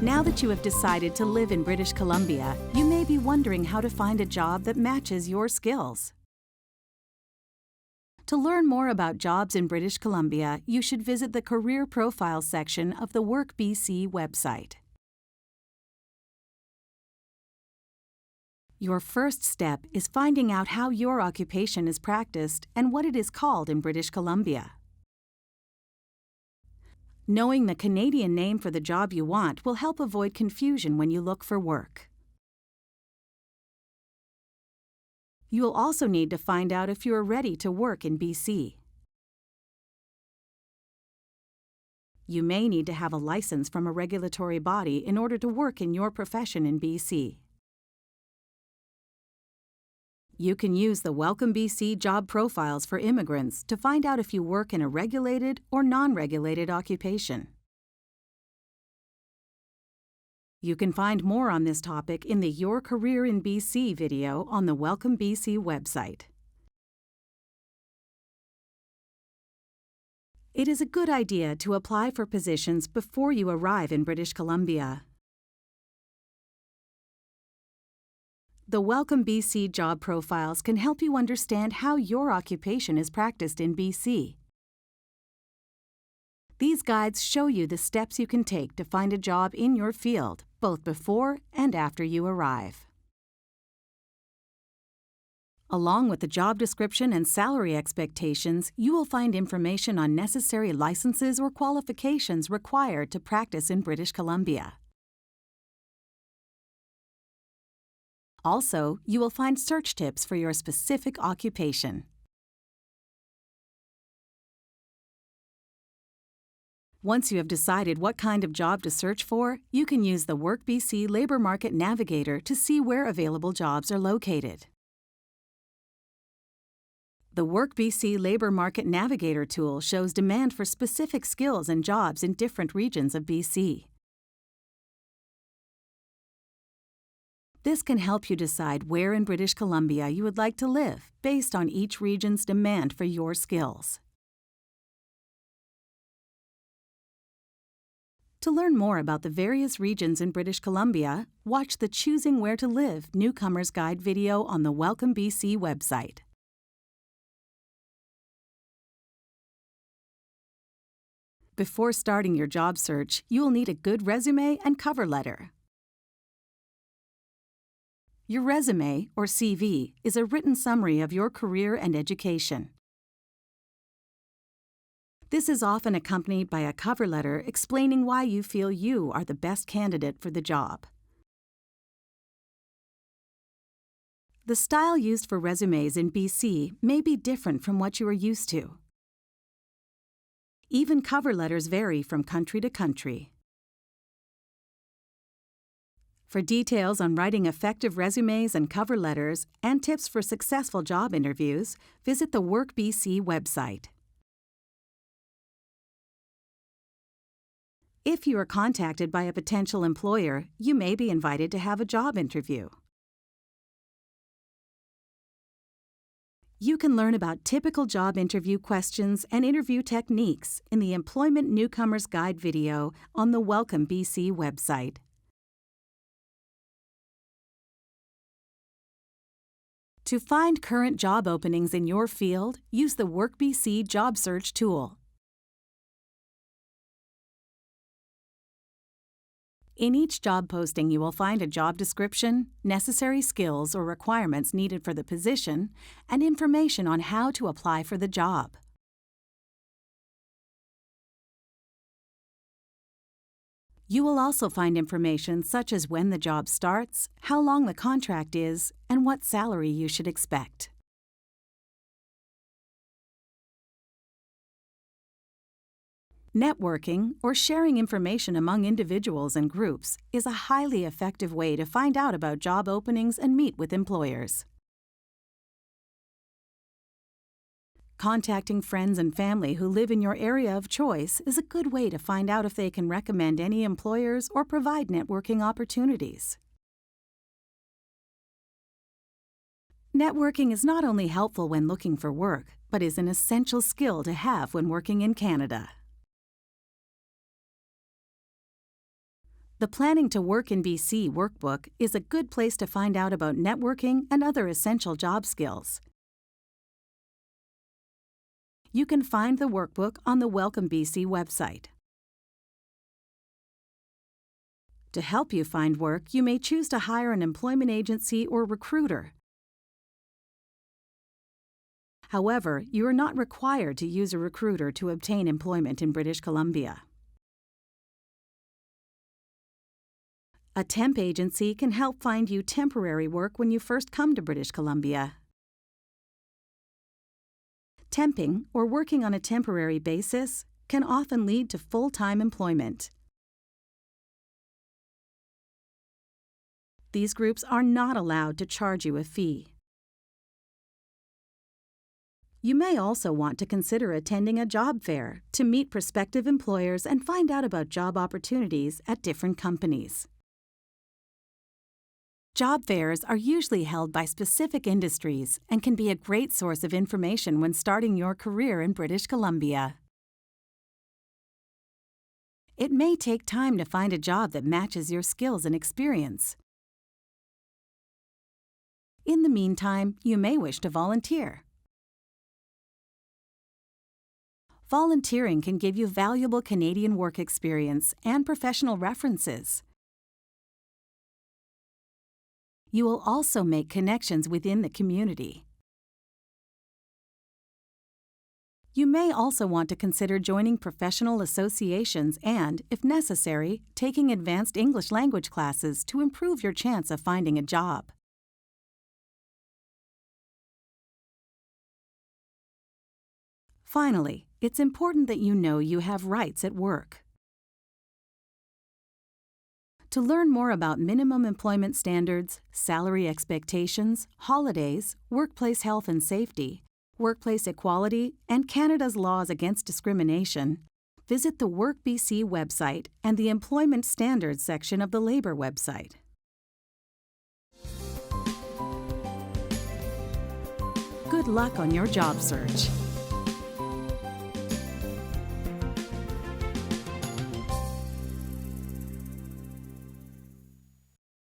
Now that you have decided to live in British Columbia, you may be wondering how to find a job that matches your skills. To learn more about jobs in British Columbia, you should visit the Career Profiles section of the Work BC website. Your first step is finding out how your occupation is practiced and what it is called in British Columbia. Knowing the Canadian name for the job you want will help avoid confusion when you look for work. You will also need to find out if you are ready to work in BC. You may need to have a license from a regulatory body in order to work in your profession in BC. You can use the Welcome BC job profiles for immigrants to find out if you work in a regulated or non-regulated occupation. You can find more on this topic in the Your Career in BC video on the Welcome BC website. It is a good idea to apply for positions before you arrive in British Columbia. The Welcome BC job profiles can help you understand how your occupation is practiced in BC. These guides show you the steps you can take to find a job in your field, both before and after you arrive. Along with the job description and salary expectations, you will find information on necessary licenses or qualifications required to practice in British Columbia. Also, you will find search tips for your specific occupation. Once you have decided what kind of job to search for, you can use the Work BC Labour Market Navigator to see where available jobs are located. The Work BC Labour Market Navigator tool shows demand for specific skills and jobs in different regions of BC. This can help you decide where in British Columbia you would like to live based on each region's demand for your skills. To learn more about the various regions in British Columbia, watch the Choosing Where to Live Newcomer's Guide video on the Welcome BC website. Before starting your job search, you will need a good resume and cover letter. Your resume, or CV, is a written summary of your career and education. This is often accompanied by a cover letter explaining why you feel you are the best candidate for the job. The style used for resumes in BC may be different from what you are used to. Even cover letters vary from country to country. For details on writing effective resumes and cover letters and tips for successful job interviews, visit the Work BC website. If you are contacted by a potential employer, you may be invited to have a job interview. You can learn about typical job interview questions and interview techniques in the Employment Newcomer's Guide video on the Welcome BC website. To find current job openings in your field, use the Work BC Job Search tool. In each job posting, you will find a job description, necessary skills or requirements needed for the position, and information on how to apply for the job. You will also find information such as when the job starts, how long the contract is, and what salary you should expect. Networking, or sharing information among individuals and groups, is a highly effective way to find out about job openings and meet with employers. Contacting friends and family who live in your area of choice is a good way to find out if they can recommend any employers or provide networking opportunities. Networking is not only helpful when looking for work, but is an essential skill to have when working in Canada. The Planning to Work in BC workbook is a good place to find out about networking and other essential job skills. You can find the workbook on the Welcome BC website. To help you find work, you may choose to hire an employment agency or recruiter. However, you are not required to use a recruiter to obtain employment in British Columbia. A temp agency can help find you temporary work when you first come to British Columbia. Temping, or working on a temporary basis, can often lead to full-time employment. These groups are not allowed to charge you a fee. You may also want to consider attending a job fair to meet prospective employers and find out about job opportunities at different companies. Job fairs are usually held by specific industries and can be a great source of information when starting your career in British Columbia. It may take time to find a job that matches your skills and experience. In the meantime, you may wish to volunteer. Volunteering can give you valuable Canadian work experience and professional references. You will also make connections within the community. You may also want to consider joining professional associations and, if necessary, taking advanced English language classes to improve your chance of finding a job. Finally, it's important that you know you have rights at work. To learn more about minimum employment standards, salary expectations, holidays, workplace health and safety, workplace equality, and Canada's laws against discrimination, visit the Work BC website and the Employment Standards section of the Labour website. Good luck on your job search.